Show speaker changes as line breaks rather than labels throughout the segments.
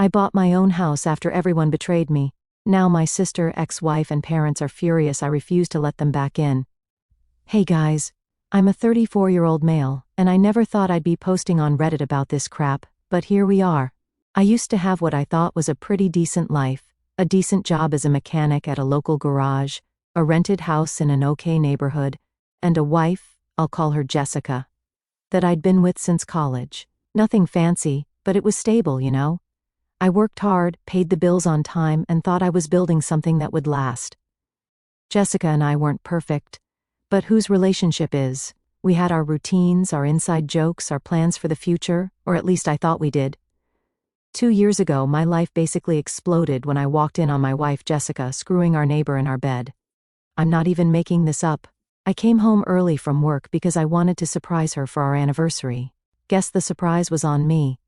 I bought my own house after everyone betrayed me. Now my sister, ex-wife, and parents are furious I refuse to let them back in. Hey guys. I'm a 34-year-old male, and I never thought I'd be posting on Reddit about this crap, but here we are. I used to have what I thought was a pretty decent life, a decent job as a mechanic at a local garage, a rented house in an okay neighborhood, and a wife, I'll call her Jessica, that I'd been with since college. Nothing fancy, but it was stable, you know? I worked hard, paid the bills on time, and thought I was building something that would last. Jessica and I weren't perfect, but whose relationship is? We had our routines, our inside jokes, our plans for the future, or at least I thought we did. 2 years ago, my life basically exploded when I walked in on my wife Jessica screwing our neighbor in our bed. I'm not even making this up. I came home early from work because I wanted to surprise her for our anniversary. Guess the surprise was on me.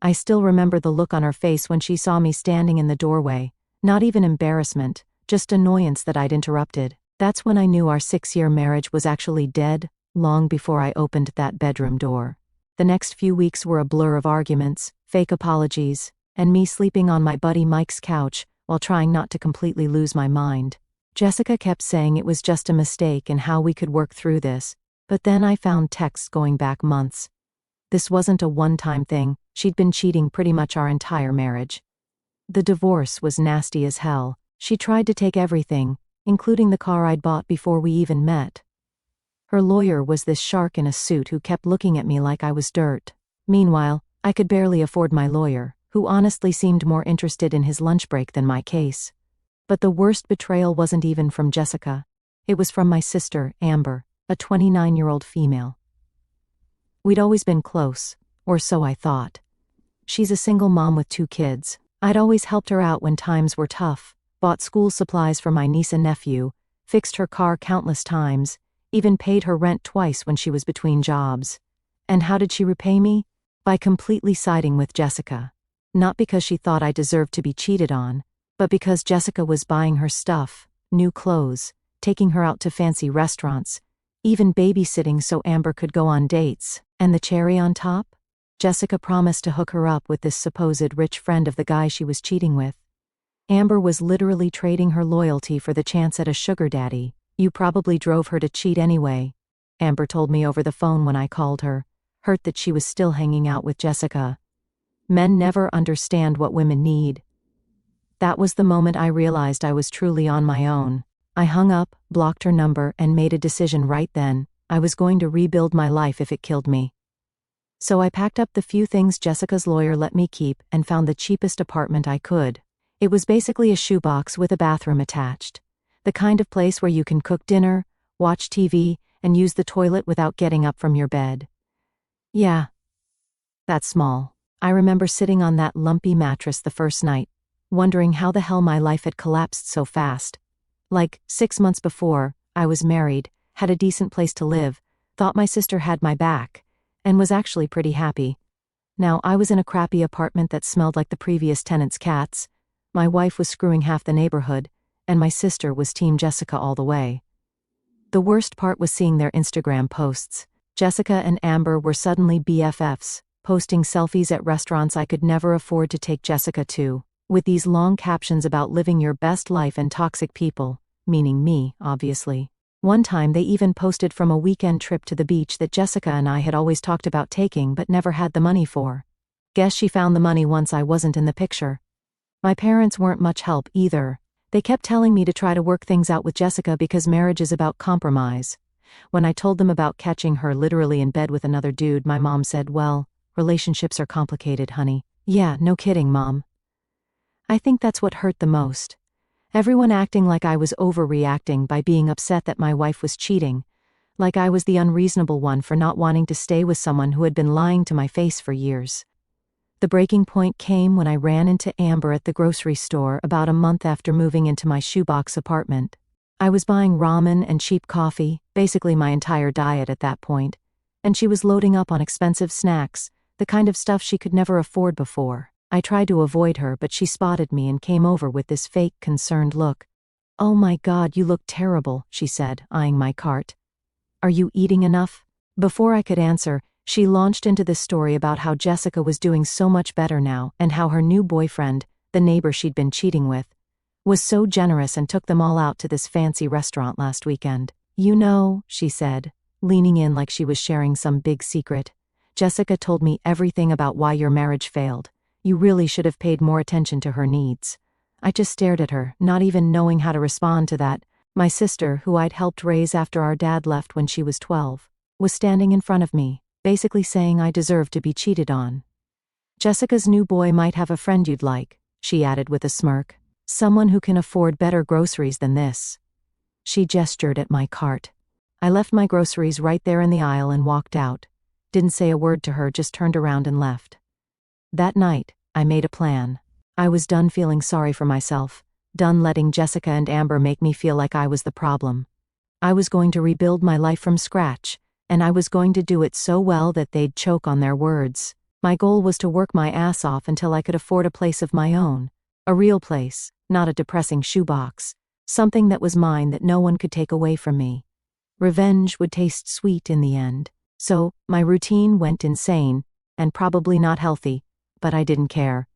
I still remember the look on her face when she saw me standing in the doorway. Not even embarrassment, just annoyance that I'd interrupted. That's when I knew our 6-year marriage was actually dead, long before I opened that bedroom door. The next few weeks were a blur of arguments, fake apologies, and me sleeping on my buddy Mike's couch while trying not to completely lose my mind. Jessica kept saying it was just a mistake and how we could work through this, but then I found texts going back months. This wasn't a one-time thing, she'd been cheating pretty much our entire marriage. The divorce was nasty as hell. She tried to take everything, including the car I'd bought before we even met. Her lawyer was this shark in a suit who kept looking at me like I was dirt. Meanwhile, I could barely afford my lawyer, who honestly seemed more interested in his lunch break than my case. But the worst betrayal wasn't even from Jessica. It was from my sister, Amber, a 29-year-old female. We'd always been close, or so I thought. She's a single mom with 2 kids. I'd always helped her out when times were tough, bought school supplies for my niece and nephew, fixed her car countless times, even paid her rent twice when she was between jobs. And how did she repay me? By completely siding with Jessica. Not because she thought I deserved to be cheated on, but because Jessica was buying her stuff, new clothes, taking her out to fancy restaurants, even babysitting so Amber could go on dates. And the cherry on top? Jessica promised to hook her up with this supposed rich friend of the guy she was cheating with. Amber was literally trading her loyalty for the chance at a sugar daddy. You probably drove her to cheat anyway, Amber told me over the phone when I called her, hurt that she was still hanging out with Jessica. Men never understand what women need. That was the moment I realized I was truly on my own. I hung up, blocked her number, and made a decision right then. I was going to rebuild my life if it killed me. So I packed up the few things Jessica's lawyer let me keep and found the cheapest apartment I could. It was basically a shoebox with a bathroom attached. The kind of place where you can cook dinner, watch TV, and use the toilet without getting up from your bed. Yeah. That's small. I remember sitting on that lumpy mattress the first night, wondering how the hell my life had collapsed so fast. Like, 6 months before, I was married, had a decent place to live, thought my sister had my back, and was actually pretty happy. Now I was in a crappy apartment that smelled like the previous tenant's cats, my wife was screwing half the neighborhood, and my sister was Team Jessica all the way. The worst part was seeing their Instagram posts. Jessica and Amber were suddenly BFFs, posting selfies at restaurants I could never afford to take Jessica to, with these long captions about living your best life and toxic people, meaning me, obviously. One time they even posted from a weekend trip to the beach that Jessica and I had always talked about taking but never had the money for. Guess she found the money once I wasn't in the picture. My parents weren't much help either. They kept telling me to try to work things out with Jessica because marriage is about compromise. When I told them about catching her literally in bed with another dude, my mom said, "Well, relationships are complicated, honey." Yeah, no kidding, Mom. I think that's what hurt the most. Everyone acting like I was overreacting by being upset that my wife was cheating, like I was the unreasonable one for not wanting to stay with someone who had been lying to my face for years. The breaking point came when I ran into Amber at the grocery store about a month after moving into my shoebox apartment. I was buying ramen and cheap coffee, basically my entire diet at that point, and she was loading up on expensive snacks, the kind of stuff she could never afford before. I tried to avoid her, but she spotted me and came over with this fake, concerned look. "Oh my God, you look terrible," she said, eyeing my cart. "Are you eating enough?" Before I could answer, She launched into this story about how Jessica was doing so much better now and how her new boyfriend, the neighbor she'd been cheating with, was so generous and took them all out to this fancy restaurant last weekend. "You know," she said, leaning in like she was sharing some big secret, "Jessica told me everything about why your marriage failed. You really should have paid more attention to her needs." I just stared at her, not even knowing how to respond to that. My sister, who I'd helped raise after our dad left when she was 12, was standing in front of me, basically saying I deserved to be cheated on. "Jessica's new boy might have a friend you'd like," she added with a smirk. "Someone who can afford better groceries than this." She gestured at my cart. I left my groceries right there in the aisle and walked out. Didn't say a word to her, just turned around and left. That night, I made a plan. I was done feeling sorry for myself, done letting Jessica and Amber make me feel like I was the problem. I was going to rebuild my life from scratch, and I was going to do it so well that they'd choke on their words. My goal was to work my ass off until I could afford a place of my own. A real place, not a depressing shoebox. Something that was mine that no one could take away from me. Revenge would taste sweet in the end. So, my routine went insane, and probably not healthy, but I didn't care.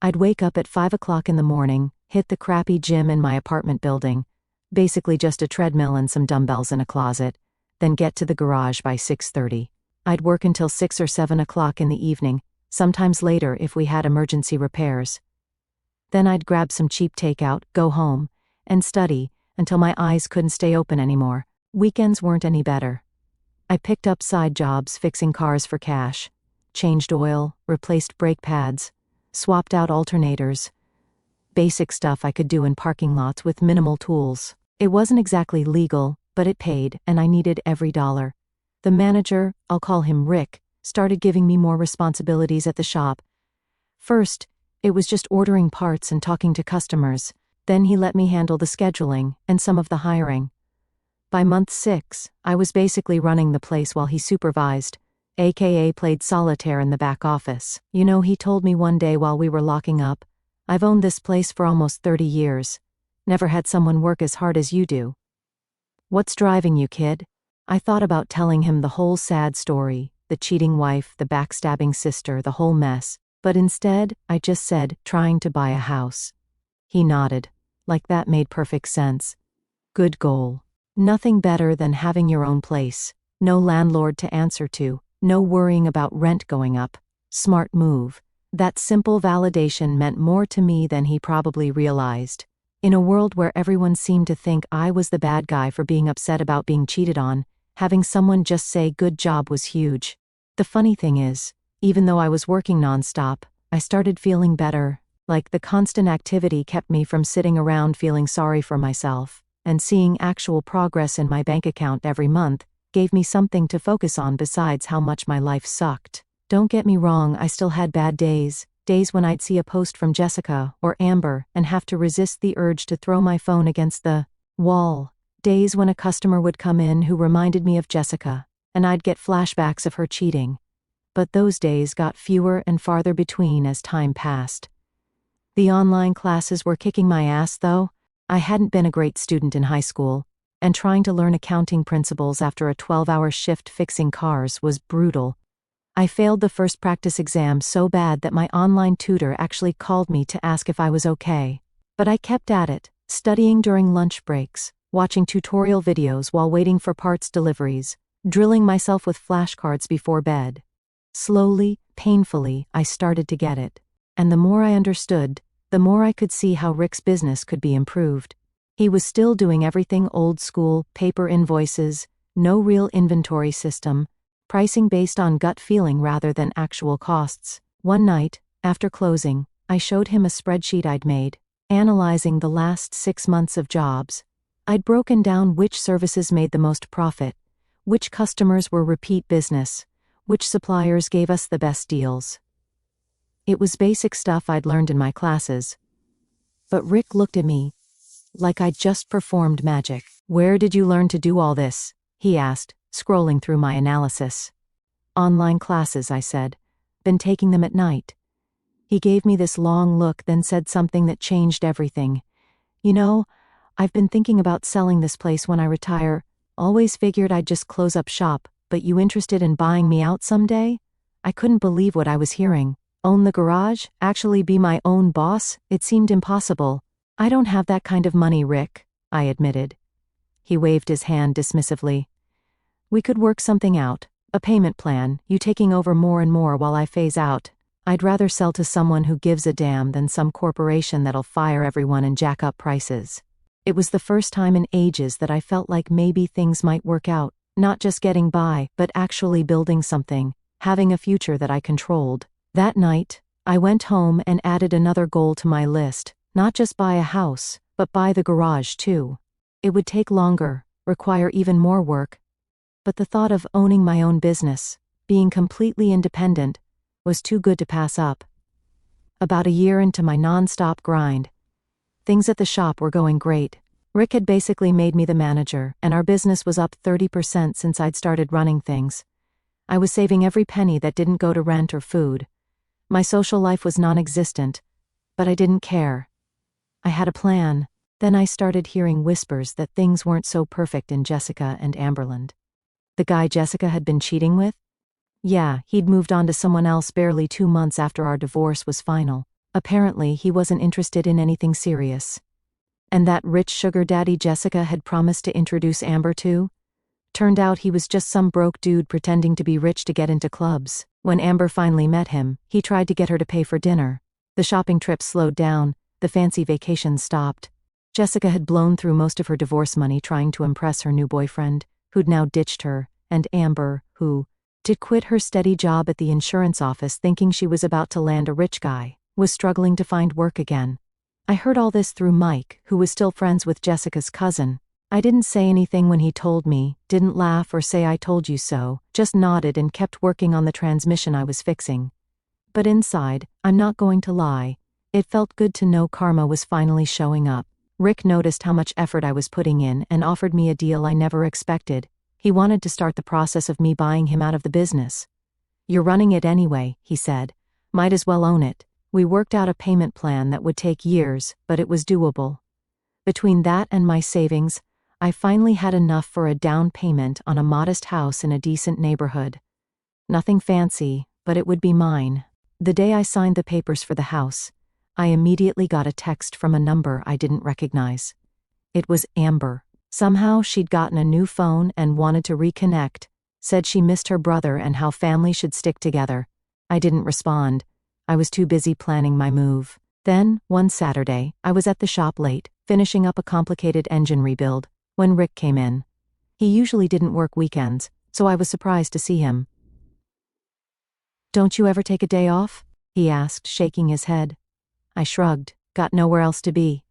I'd wake up at 5 o'clock in the morning, hit the crappy gym in my apartment building, basically just a treadmill and some dumbbells in a closet, then get to the garage by 6:30. I'd work until 6 or 7 o'clock in the evening, sometimes later if we had emergency repairs. Then I'd grab some cheap takeout, go home, and study until my eyes couldn't stay open anymore. Weekends weren't any better. I picked up side jobs fixing cars for cash, changed oil, replaced brake pads, swapped out alternators. Basic stuff I could do in parking lots with minimal tools. It wasn't exactly legal, but it paid, and I needed every dollar. The manager, I'll call him Rick, started giving me more responsibilities at the shop. First, it was just ordering parts and talking to customers. Then he let me handle the scheduling and some of the hiring. By month 6, I was basically running the place while he supervised, aka played solitaire in the back office. "You know," he told me one day while we were locking up, "I've owned this place for almost 30 years. Never had someone work as hard as you do. What's driving you, kid?" I thought about telling him the whole sad story, the cheating wife, the backstabbing sister, the whole mess, but instead, I just said, "Trying to buy a house." He nodded, like that made perfect sense. Good goal. Nothing better than having your own place, no landlord to answer to, no worrying about rent going up. Smart move. That simple validation meant more to me than he probably realized. In a world where everyone seemed to think I was the bad guy for being upset about being cheated on, having someone just say good job was huge. The funny thing is, even though I was working nonstop, I started feeling better, like the constant activity kept me from sitting around feeling sorry for myself, and seeing actual progress in my bank account every month gave me something to focus on besides how much my life sucked. Don't get me wrong, I still had bad days when I'd see a post from Jessica or Amber and have to resist the urge to throw my phone against the wall. Days when a customer would come in who reminded me of Jessica, and I'd get flashbacks of her cheating. But those days got fewer and farther between as time passed. The online classes were kicking my ass, though. I hadn't been a great student in high school, and trying to learn accounting principles after a 12-hour shift fixing cars was brutal. I failed the first practice exam so bad that my online tutor actually called me to ask if I was okay. But I kept at it, studying during lunch breaks, watching tutorial videos while waiting for parts deliveries, drilling myself with flashcards before bed. Slowly, painfully, I started to get it. And the more I understood, the more I could see how Rick's business could be improved. He was still doing everything old school, paper invoices, no real inventory system, pricing based on gut feeling rather than actual costs. One night, after closing, I showed him a spreadsheet I'd made, analyzing the last 6 months of jobs. I'd broken down which services made the most profit, which customers were repeat business, which suppliers gave us the best deals. It was basic stuff I'd learned in my classes. But Rick looked at me like I'd just performed magic. "Where did you learn to do all this?" he asked, scrolling through my analysis. "Online classes," I said. "Been taking them at night." He gave me this long look, then said something that changed everything. "You know, I've been thinking about selling this place when I retire. Always figured I'd just close up shop, "But you interested in buying me out someday?" I couldn't believe what I was hearing. Own the garage? Actually be my own boss? It seemed impossible. "I don't have that kind of money, Rick," I admitted. He waved his hand dismissively. "We could work something out. A payment plan, you taking over more and more while I phase out. I'd rather sell to someone who gives a damn than some corporation that'll fire everyone and jack up prices." It was the first time in ages that I felt like maybe things might work out, not just getting by, but actually building something, having a future that I controlled. That night, I went home and added another goal to my list, not just buy a house, but buy the garage too. It would take longer, require even more work, but the thought of owning my own business, being completely independent, was too good to pass up. About a year into my non-stop grind, things at the shop were going great. Rick had basically made me the manager, and our business was up 30% since I'd started running things. I was saving every penny that didn't go to rent or food. My social life was non-existent, but I didn't care. I had a plan. Then I started hearing whispers that things weren't so perfect in Jessica and Amberland. The guy Jessica had been cheating with? Yeah, he'd moved on to someone else barely 2 months after our divorce was final. Apparently, he wasn't interested in anything serious. And that rich sugar daddy Jessica had promised to introduce Amber to? Turned out he was just some broke dude pretending to be rich to get into clubs. When Amber finally met him, he tried to get her to pay for dinner. The shopping trip slowed down, the fancy vacations stopped. Jessica had blown through most of her divorce money trying to impress her new boyfriend, who'd now ditched her, and Amber, who did quit her steady job at the insurance office thinking she was about to land a rich guy, was struggling to find work again. I heard all this through Mike, who was still friends with Jessica's cousin. I didn't say anything when he told me, didn't laugh or say I told you so, just nodded and kept working on the transmission I was fixing. But inside, I'm not going to lie, it felt good to know karma was finally showing up. Rick noticed how much effort I was putting in and offered me a deal I never expected. He wanted to start the process of me buying him out of the business. "You're running it anyway," he said. "Might as well own it." We worked out a payment plan that would take years, but it was doable. Between that and my savings, I finally had enough for a down payment on a modest house in a decent neighborhood. Nothing fancy, but it would be mine. The day I signed the papers for the house, I immediately got a text from a number I didn't recognize. It was Amber. Somehow she'd gotten a new phone and wanted to reconnect, said she missed her brother and how family should stick together. I didn't respond. I was too busy planning my move. Then, one Saturday, I was at the shop late, finishing up a complicated engine rebuild, when Rick came in. He usually didn't work weekends, so I was surprised to see him. "Don't you ever take a day off?" he asked, shaking his head. I shrugged, got nowhere else to be.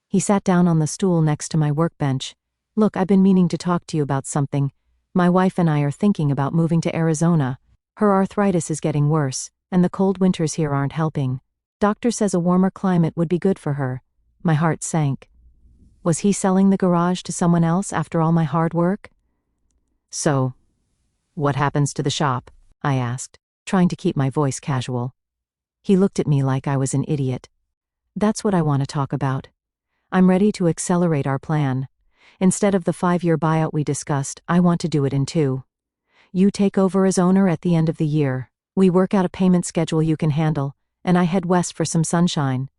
He sat down on the stool next to my workbench. "Look, I've been meaning to talk to you about something. My wife and I are thinking about moving to Arizona. Her arthritis is getting worse, and the cold winters here aren't helping. Doctor says a warmer climate would be good for her." My heart sank. Was he selling the garage to someone else after all my hard work? "So, what happens to the shop?" I asked, trying to keep my voice casual. He looked at me like I was an idiot. "That's what I want to talk about. I'm ready to accelerate our plan. Instead of the 5-year buyout we discussed, I want to do it in 2. You take over as owner at the end of the year. We work out a payment schedule you can handle, and I head west for some sunshine."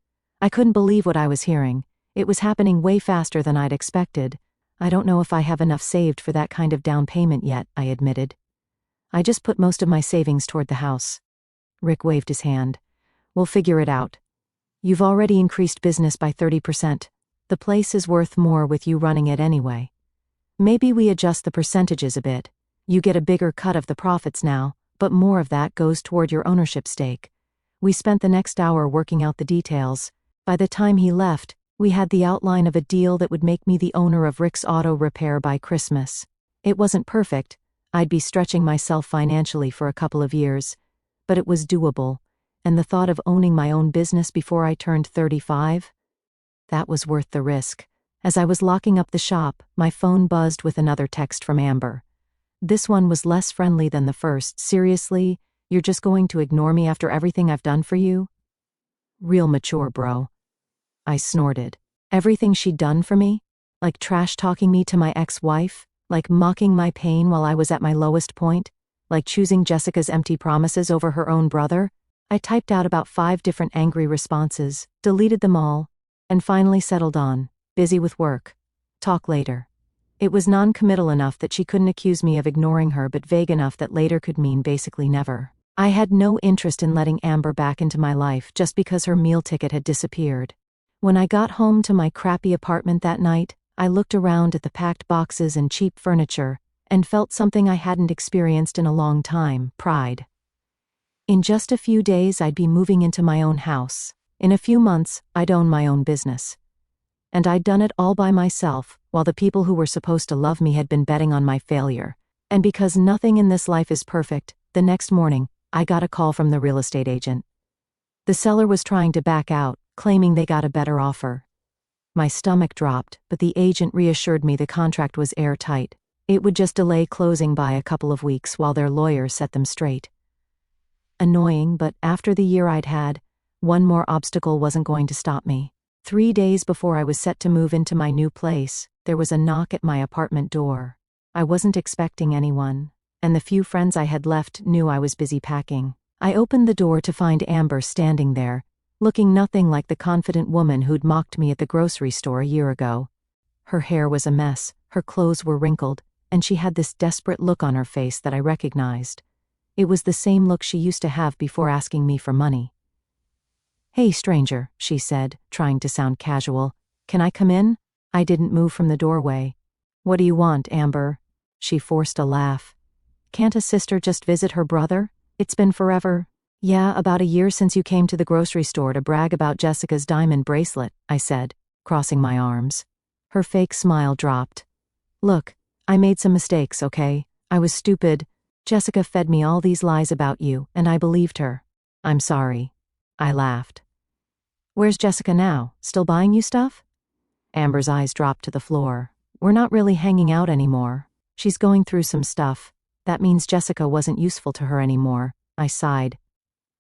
I couldn't believe what I was hearing. It was happening way faster than I'd expected. "I don't know if I have enough saved for that kind of down payment yet," I admitted. "I just put most of my savings toward the house." Rick waved his hand. "We'll figure it out. You've already increased business by 30%. The place is worth more with you running it anyway. Maybe we adjust the percentages a bit. You get a bigger cut of the profits now, but more of that goes toward your ownership stake." We spent the next hour working out the details. By the time he left, we had the outline of a deal that would make me the owner of Rick's Auto Repair by Christmas. It wasn't perfect. I'd be stretching myself financially for a couple of years, but it was doable, and the thought of owning my own business before I turned 35? That was worth the risk. As I was locking up the shop, my phone buzzed with another text from Amber. This one was less friendly than the first. "Seriously? You're just going to ignore me after everything I've done for you?" Real mature, bro. I snorted. Everything she'd done for me? Like trash-talking me to my ex-wife? Like mocking my pain while I was at my lowest point? Like choosing Jessica's empty promises over her own brother? I typed out about 5 different angry responses, deleted them all, and finally settled on, busy with work. Talk later. It was non-committal enough that she couldn't accuse me of ignoring her, but vague enough that later could mean basically never. I had no interest in letting Amber back into my life just because her meal ticket had disappeared. When I got home to my crappy apartment that night, I looked around at the packed boxes and cheap furniture, and felt something I hadn't experienced in a long time: pride. In just a few days I'd be moving into my own house. In a few months, I'd own my own business. And I'd done it all by myself, while the people who were supposed to love me had been betting on my failure. And because nothing in this life is perfect, the next morning, I got a call from the real estate agent. The seller was trying to back out, claiming they got a better offer. My stomach dropped, but the agent reassured me the contract was airtight. It would just delay closing by a couple of weeks while their lawyers set them straight. Annoying, but after the year I'd had, one more obstacle wasn't going to stop me. 3 days before I was set to move into my new place, there was a knock at my apartment door. I wasn't expecting anyone, and the few friends I had left knew I was busy packing. I opened the door to find Amber standing there, looking nothing like the confident woman who'd mocked me at the grocery store a year ago. Her hair was a mess, her clothes were wrinkled, and she had this desperate look on her face that I recognized. It was the same look she used to have before asking me for money. "Hey, stranger," she said, trying to sound casual. "Can I come in?" I didn't move from the doorway. "What do you want, Amber?" She forced a laugh. "Can't a sister just visit her brother? It's been forever." "Yeah, about a year since you came to the grocery store to brag about Jessica's diamond bracelet," I said, crossing my arms. Her fake smile dropped. "Look, I made some mistakes, okay? I was stupid. Jessica fed me all these lies about you, and I believed her. I'm sorry." I laughed. "Where's Jessica now? Still buying you stuff?" Amber's eyes dropped to the floor. "We're not really hanging out anymore. She's going through some stuff. That means Jessica wasn't useful to her anymore." I sighed.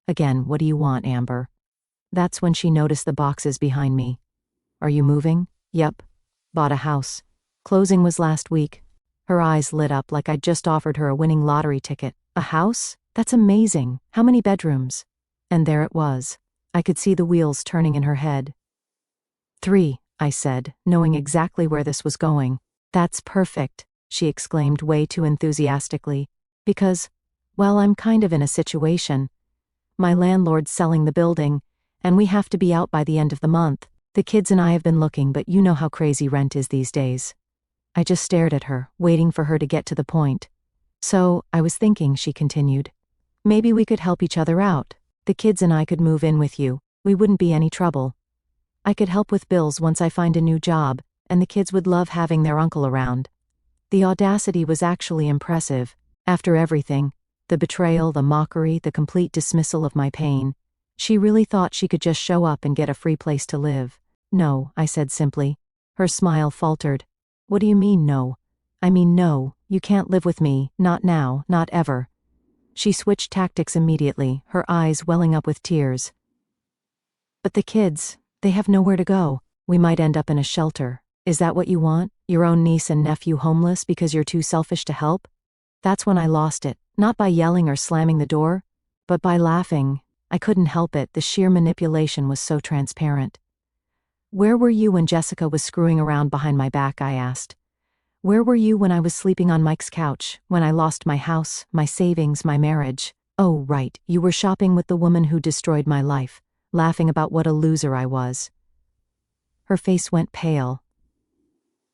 "Again, what do you want, Amber?" That's when she noticed the boxes behind me. "Are you moving?" "Yep. Bought a house. Closing was last week." Her eyes lit up like I'd just offered her a winning lottery ticket. "A house? That's amazing. How many bedrooms?" And there it was. I could see the wheels turning in her head. 3, I said, knowing exactly where this was going. "That's perfect," she exclaimed way too enthusiastically. "Because, well, I'm kind of in a situation. My landlord's selling the building, and we have to be out by the end of the month. The kids and I have been looking, but you know how crazy rent is these days." I just stared at her, waiting for her to get to the point. "So, I was thinking," she continued, "maybe we could help each other out. The kids and I could move in with you. We wouldn't be any trouble. I could help with bills once I find a new job, and the kids would love having their uncle around." The audacity was actually impressive. After everything, the betrayal, the mockery, the complete dismissal of my pain, she really thought she could just show up and get a free place to live. "No," I said simply. Her smile faltered. "What do you mean, no?" "I mean, no, you can't live with me, not now, not ever." She switched tactics immediately, her eyes welling up with tears. "But the kids, they have nowhere to go. We might end up in a shelter. Is that what you want? Your own niece and nephew homeless because you're too selfish to help?" That's when I lost it, not by yelling or slamming the door, but by laughing. I couldn't help it, the sheer manipulation was so transparent. "Where were you when Jessica was screwing around behind my back?" I asked. "Where were you when I was sleeping on Mike's couch, when I lost my house, my savings, my marriage? Oh, right, you were shopping with the woman who destroyed my life, laughing about what a loser I was." Her face went pale.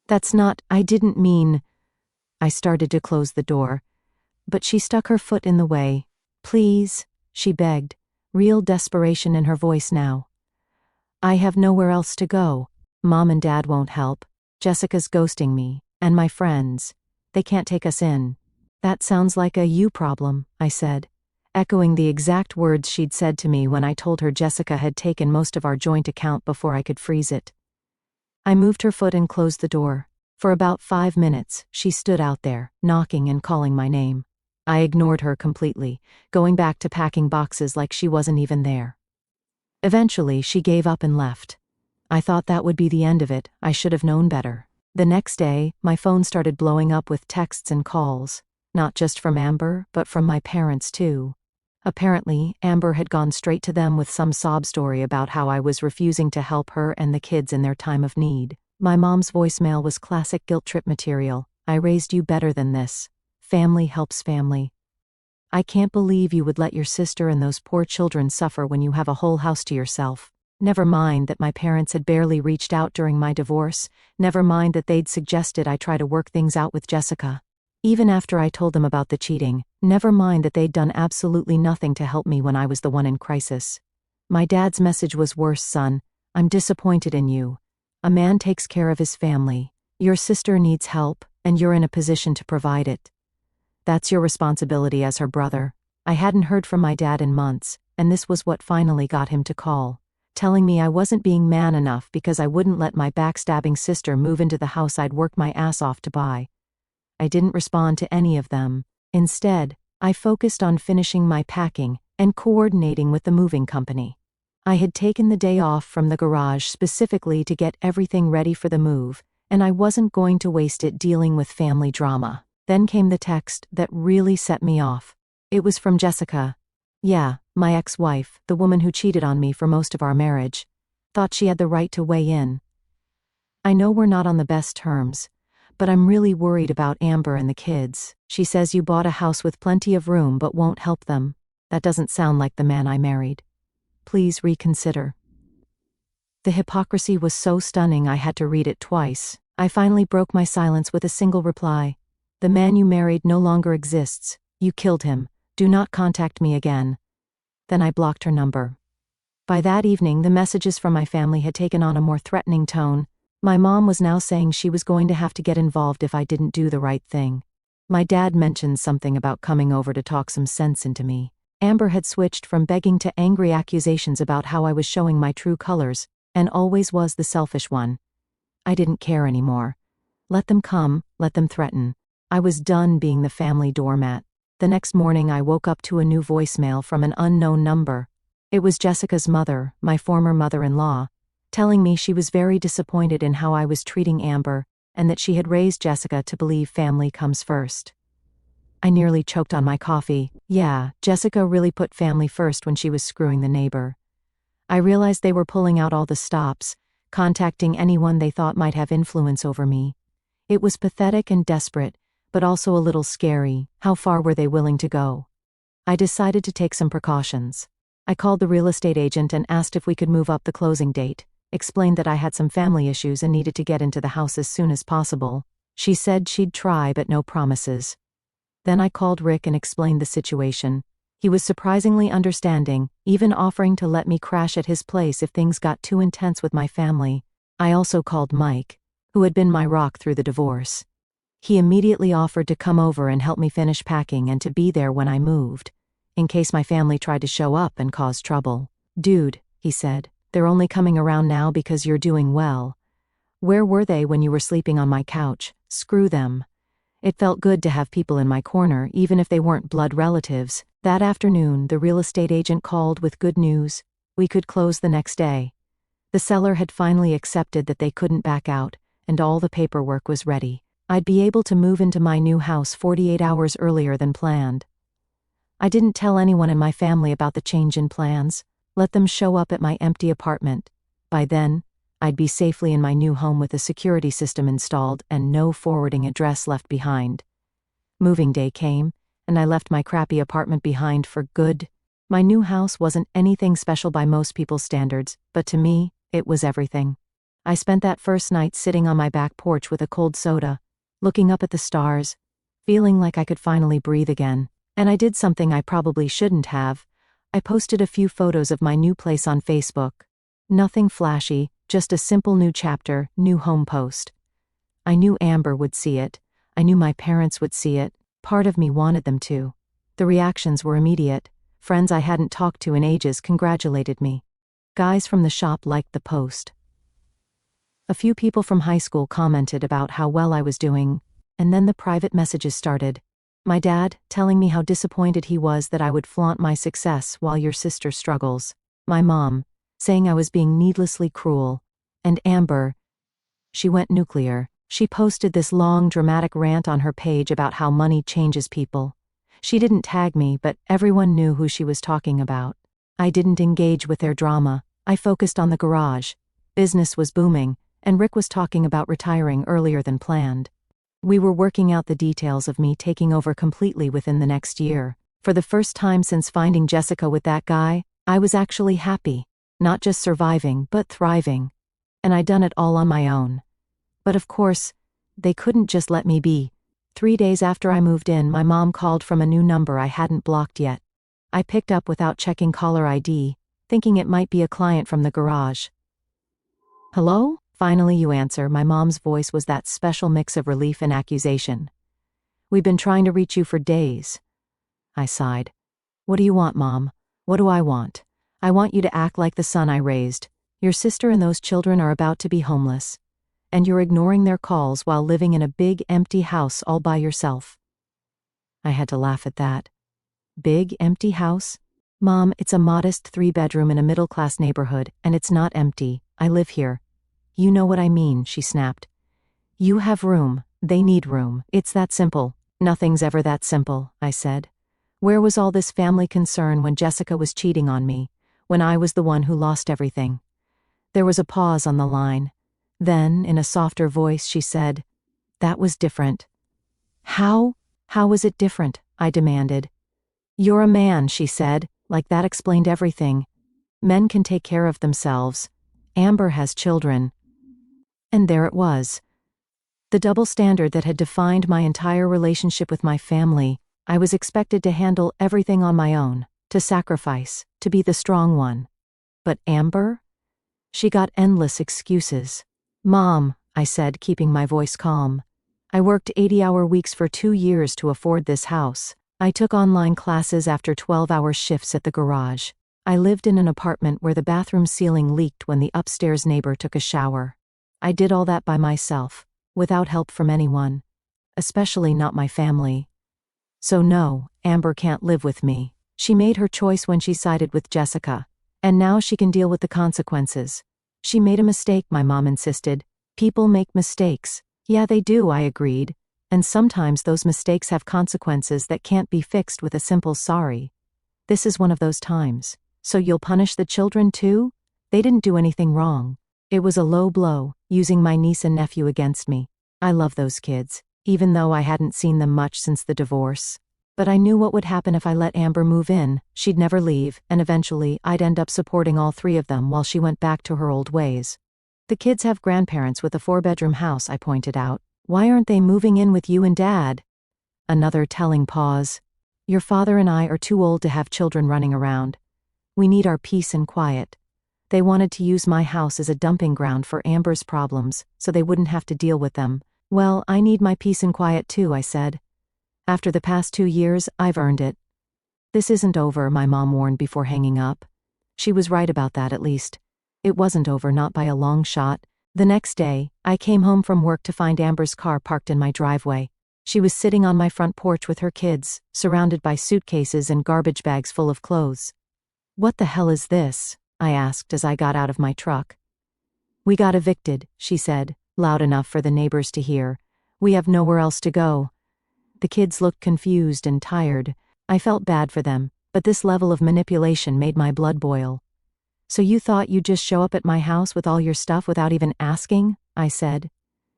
"That's not, I didn't mean..." I started to close the door, but she stuck her foot in the way. "Please," she begged, real desperation in her voice now. "I have nowhere else to go. Mom and Dad won't help. Jessica's ghosting me. And my friends. They can't take us in." "That sounds like a you problem," I said, echoing the exact words she'd said to me when I told her Jessica had taken most of our joint account before I could freeze it. I moved her foot and closed the door. For about 5 minutes, she stood out there, knocking and calling my name. I ignored her completely, going back to packing boxes like she wasn't even there. Eventually, she gave up and left. I thought that would be the end of it. I should have known better. The next day, my phone started blowing up with texts and calls, not just from Amber, but from my parents too. Apparently, Amber had gone straight to them with some sob story about how I was refusing to help her and the kids in their time of need. My mom's voicemail was classic guilt trip material. I raised you better than this. Family helps family. I can't believe you would let your sister and those poor children suffer when you have a whole house to yourself. Never mind that my parents had barely reached out during my divorce. Never mind that they'd suggested I try to work things out with Jessica. Even after I told them about the cheating, never mind that they'd done absolutely nothing to help me when I was the one in crisis. My dad's message was worse, son. I'm disappointed in you. A man takes care of his family. Your sister needs help, and you're in a position to provide it. That's your responsibility as her brother. I hadn't heard from my dad in months, and this was what finally got him to call, telling me I wasn't being man enough because I wouldn't let my backstabbing sister move into the house I'd worked my ass off to buy. I didn't respond to any of them. Instead, I focused on finishing my packing and coordinating with the moving company. I had taken the day off from the garage specifically to get everything ready for the move, and I wasn't going to waste it dealing with family drama. Then came the text that really set me off. It was from Jessica. Yeah, my ex-wife, the woman who cheated on me for most of our marriage. Thought she had the right to weigh in. I know we're not on the best terms, but I'm really worried about Amber and the kids. She says you bought a house with plenty of room but won't help them. That doesn't sound like the man I married. Please reconsider. The hypocrisy was so stunning I had to read it twice. I finally broke my silence with a single reply. The man you married no longer exists. You killed him. Do not contact me again. Then I blocked her number. By that evening, the messages from my family had taken on a more threatening tone. My mom was now saying she was going to have to get involved if I didn't do the right thing. My dad mentioned something about coming over to talk some sense into me. Amber had switched from begging to angry accusations about how I was showing my true colors, and always was the selfish one. I didn't care anymore. Let them come, let them threaten. I was done being the family doormat. The next morning I woke up to a new voicemail from an unknown number. It was Jessica's mother, my former mother-in-law, telling me she was very disappointed in how I was treating Amber, and that she had raised Jessica to believe family comes first. I nearly choked on my coffee. Yeah, Jessica really put family first when she was screwing the neighbor. I realized they were pulling out all the stops, contacting anyone they thought might have influence over me. It was pathetic and desperate, but also a little scary. How far were they willing to go? I decided to take some precautions. I called the real estate agent and asked if we could move up the closing date, explained that I had some family issues and needed to get into the house as soon as possible. She said she'd try, but no promises. Then I called Rick and explained the situation. He was surprisingly understanding, even offering to let me crash at his place if things got too intense with my family. I also called Mike, who had been my rock through the divorce. He immediately offered to come over and help me finish packing and to be there when I moved, in case my family tried to show up and cause trouble. Dude, he said, they're only coming around now because you're doing well. Where were they when you were sleeping on my couch? Screw them. It felt good to have people in my corner, even if they weren't blood relatives. That afternoon, the real estate agent called with good news. We could close the next day. The seller had finally accepted that they couldn't back out, and all the paperwork was ready. I'd be able to move into my new house 48 hours earlier than planned. I didn't tell anyone in my family about the change in plans. Let them show up at my empty apartment. By then, I'd be safely in my new home with a security system installed and no forwarding address left behind. Moving day came, and I left my crappy apartment behind for good. My new house wasn't anything special by most people's standards, but to me, it was everything. I spent that first night sitting on my back porch with a cold soda, looking up at the stars, feeling like I could finally breathe again. And I did something I probably shouldn't have. I posted a few photos of my new place on Facebook. Nothing flashy, just a simple new chapter, new home post. I knew Amber would see it. I knew my parents would see it. Part of me wanted them to. The reactions were immediate. Friends I hadn't talked to in ages congratulated me. Guys from the shop liked the post. A few people from high school commented about how well I was doing, and then the private messages started. My dad, telling me how disappointed he was that I would flaunt my success while your sister struggles. My mom, saying I was being needlessly cruel. And Amber, she went nuclear. She posted this long, dramatic rant on her page about how money changes people. She didn't tag me, but everyone knew who she was talking about. I didn't engage with their drama. I focused on the garage. Business was booming, and Rick was talking about retiring earlier than planned. We were working out the details of me taking over completely within the next year. For the first time since finding Jessica with that guy, I was actually happy. Not just surviving, but thriving. And I'd done it all on my own. But of course, they couldn't just let me be. 3 days after I moved in, my mom called from a new number I hadn't blocked yet. I picked up without checking caller ID, thinking it might be a client from the garage. "Hello?" Finally you answer. My mom's voice was that special mix of relief and accusation. "We've been trying to reach you for days." I sighed. "What do you want, Mom?" "What do I want? I want you to act like the son I raised. Your sister and those children are about to be homeless. And you're ignoring their calls while living in a big, empty house all by yourself." I had to laugh at that. Big, empty house? Mom, it's a modest 3-bedroom in a middle-class neighborhood, and it's not empty. I live here. "You know what I mean," she snapped. "You have room. They need room. It's that simple." "Nothing's ever that simple," I said. Where was all this family concern when Jessica was cheating on me, when I was the one who lost everything? There was a pause on the line. Then, in a softer voice, she said, "That was different." "How? How was it different?" I demanded. "You're a man," she said, like that explained everything. "Men can take care of themselves. Amber has children." And there it was. The double standard that had defined my entire relationship with my family. I was expected to handle everything on my own, to sacrifice, to be the strong one. But Amber? She got endless excuses. "Mom," I said, keeping my voice calm. "I worked 80-hour weeks for 2 years to afford this house. I took online classes after 12-hour shifts at the garage. I lived in an apartment where the bathroom ceiling leaked when the upstairs neighbor took a shower. I did all that by myself, without help from anyone, especially not my family. So no, Amber can't live with me. She made her choice when she sided with Jessica, and now she can deal with the consequences. She made a mistake," my mom insisted. "People make mistakes." "Yeah, they do," I agreed. "And sometimes those mistakes have consequences that can't be fixed with a simple sorry. This is one of those times. So you'll punish the children too? They didn't do anything wrong." It was a low blow, using my niece and nephew against me. I love those kids, even though I hadn't seen them much since the divorce. But I knew what would happen if I let Amber move in. She'd never leave, and eventually I'd end up supporting all 3 of them while she went back to her old ways. "The kids have grandparents with a 4-bedroom house," I pointed out. "Why aren't they moving in with you and Dad?" Another telling pause. "Your father and I are too old to have children running around. We need our peace and quiet. They wanted to use my house as a dumping ground for Amber's problems, so they wouldn't have to deal with them. Well, I need my peace and quiet too," I said. "After the past 2 years, I've earned it." "This isn't over," my mom warned before hanging up. She was right about that, at least. It wasn't over, not by a long shot. The next day, I came home from work to find Amber's car parked in my driveway. She was sitting on my front porch with her kids, surrounded by suitcases and garbage bags full of clothes. "What the hell is this?" I asked as I got out of my truck. "We got evicted," she said, loud enough for the neighbors to hear. "We have nowhere else to go." The kids looked confused and tired. I felt bad for them, but this level of manipulation made my blood boil. "So you thought you'd just show up at my house with all your stuff without even asking?" I said.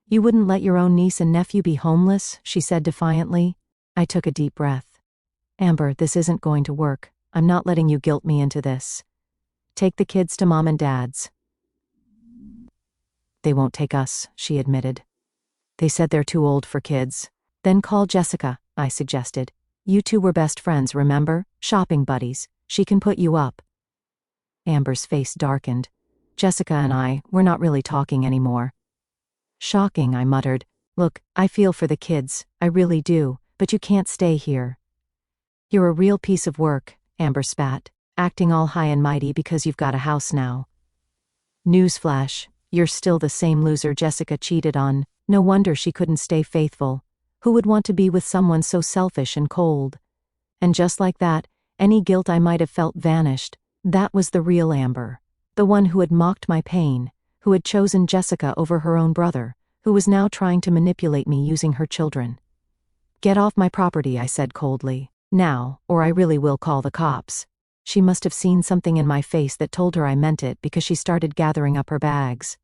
"You wouldn't let your own niece and nephew be homeless?" she said defiantly. I took a deep breath. "Amber, this isn't going to work. I'm not letting you guilt me into this. Take the kids to Mom and Dad's." "They won't take us," she admitted. "They said they're too old for kids." "Then call Jessica," I suggested. "You two were best friends, remember? Shopping buddies. She can put you up." Amber's face darkened. "Jessica and we're not really talking anymore." "Shocking," I muttered. "Look, I feel for the kids, I really do, but you can't stay here." "You're a real piece of work," Amber spat, "acting all high and mighty because you've got a house now. Newsflash, you're still the same loser Jessica cheated on. No wonder she couldn't stay faithful. Who would want to be with someone so selfish and cold?" And just like that, any guilt I might have felt vanished. That was the real Amber. The one who had mocked my pain, who had chosen Jessica over her own brother, who was now trying to manipulate me using her children. "Get off my property," I said coldly. "Now, or I really will call the cops." She must have seen something in my face that told her I meant it because she started gathering up her bags.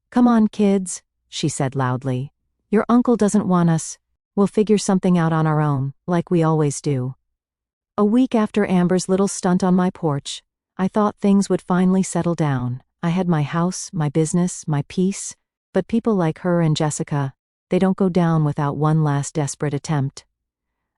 "Come on, kids," she said loudly. "Your uncle doesn't want us. We'll figure something out on our own, like we always do." A week after Amber's little stunt on my porch, I thought things would finally settle down. I had my house, my business, my peace. But people like her and Jessica, they don't go down without one last desperate attempt.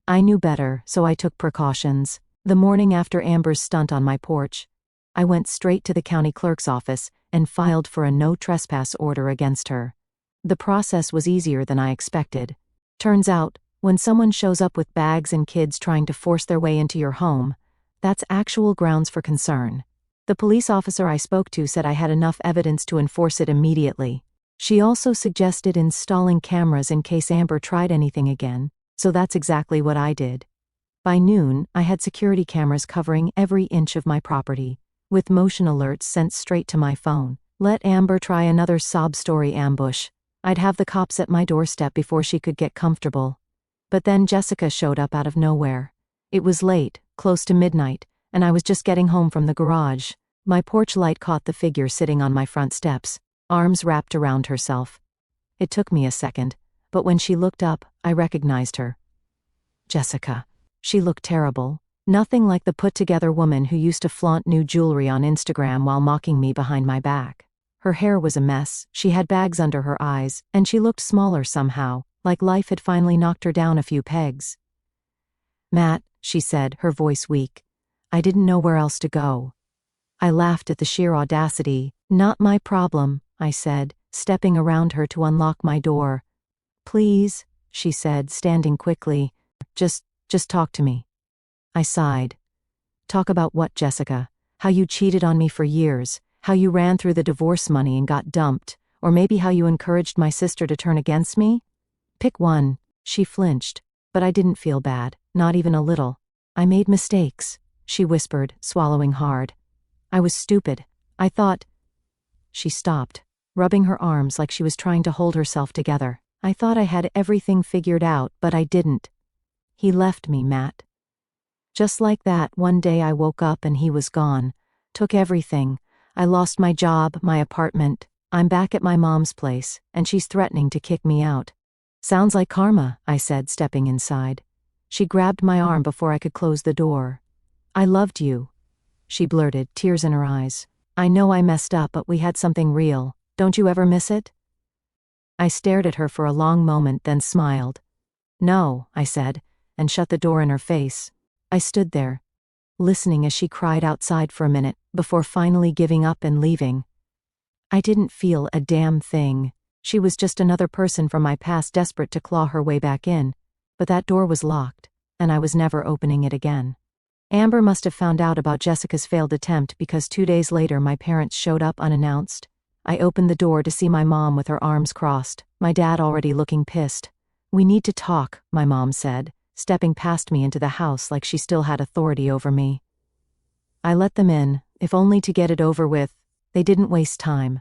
I knew better, so I took precautions. The morning after Amber's stunt on my porch, I went straight to the county clerk's office and filed for a no trespass order against her. The process was easier than I expected. Turns out, when someone shows up with bags and kids trying to force their way into your home, that's actual grounds for concern. The police officer I spoke to said I had enough evidence to enforce it immediately. She also suggested installing cameras in case Amber tried anything again, so that's exactly what I did. By noon, I had security cameras covering every inch of my property, with motion alerts sent straight to my phone. Let Amber try another sob story ambush. I'd have the cops at my doorstep before she could get comfortable. But then Jessica showed up out of nowhere. It was late, close to midnight, and I was just getting home from the garage. My porch light caught the figure sitting on my front steps, arms wrapped around herself. It took me a second, but when she looked up, I recognized her. Jessica. She looked terrible. Nothing like the put-together woman who used to flaunt new jewelry on Instagram while mocking me behind my back. Her hair was a mess, she had bags under her eyes, and she looked smaller somehow, like life had finally knocked her down a few pegs. "Matt," she said, her voice weak. I didn't know where else to go. I laughed at the sheer audacity. "Not my problem," I said, stepping around her to unlock my door. "Please," she said, standing quickly. Just talk to me." I sighed. "Talk about what, Jessica? How you cheated on me for years, how you ran through the divorce money and got dumped, or maybe how you encouraged my sister to turn against me? Pick one." She flinched, but I didn't feel bad, not even a little. "I made mistakes," she whispered, swallowing hard. "I was stupid. I thought—" She stopped, rubbing her arms like she was trying to hold herself together. "I thought I had everything figured out, but I didn't. He left me, Matt." Just like that, one day I woke up and he was gone. Took everything. I lost my job, my apartment. I'm back at my mom's place, and she's threatening to kick me out. "Sounds like karma," I said, stepping inside. She grabbed my arm before I could close the door. "I loved you," she blurted, tears in her eyes. "I know I messed up, but we had something real. Don't you ever miss it?" I stared at her for a long moment, then smiled. "No," I said, and shut the door in her face. I stood there, listening as she cried outside for a minute, before finally giving up and leaving. I didn't feel a damn thing. She was just another person from my past desperate to claw her way back in, but that door was locked, and I was never opening it again. Amber must have found out about Jessica's failed attempt because 2 days later my parents showed up unannounced. I opened the door to see my mom with her arms crossed, my dad already looking pissed. "We need to talk," my mom said, stepping past me into the house like she still had authority over me. I let them in, if only to get it over with. They didn't waste time.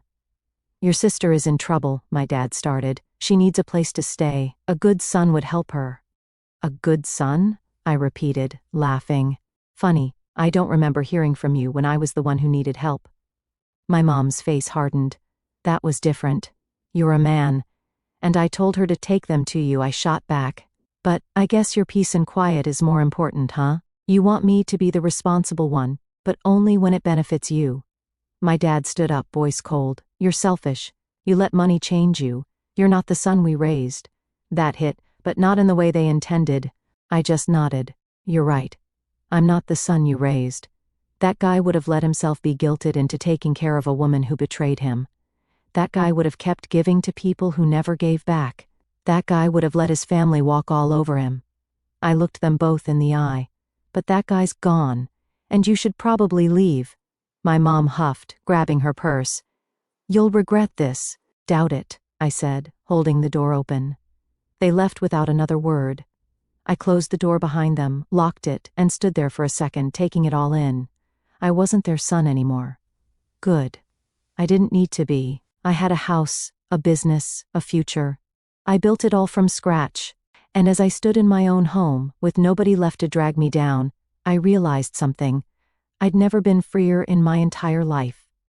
"Your sister is in trouble," my dad started. "She needs a place to stay. A good son would help her." "A good son?" I repeated, laughing. "Funny, I don't remember hearing from you when I was the one who needed help." My mom's face hardened. "That was different. You're a man. And I told her to take them to you," I shot back. "But I guess your peace and quiet is more important, huh? You want me to be the responsible one, but only when it benefits you." My dad stood up, voice cold. "You're selfish. You let money change you. You're not the son we raised." That hit, but not in the way they intended. I just nodded. "You're right. I'm not the son you raised. That guy would have let himself be guilted into taking care of a woman who betrayed him. That guy would have kept giving to people who never gave back. That guy would have let his family walk all over him." I looked them both in the eye. "But that guy's gone, and you should probably leave." My mom huffed, grabbing her purse. "You'll regret this." "Doubt it," I said, holding the door open. They left without another word. I closed the door behind them, locked it, and stood there for a second, taking it all in. I wasn't their son anymore. Good. I didn't need to be. I had a house, a business, a future. I built it all from scratch. And as I stood in my own home, with nobody left to drag me down, I realized something. I'd never been freer in my entire life.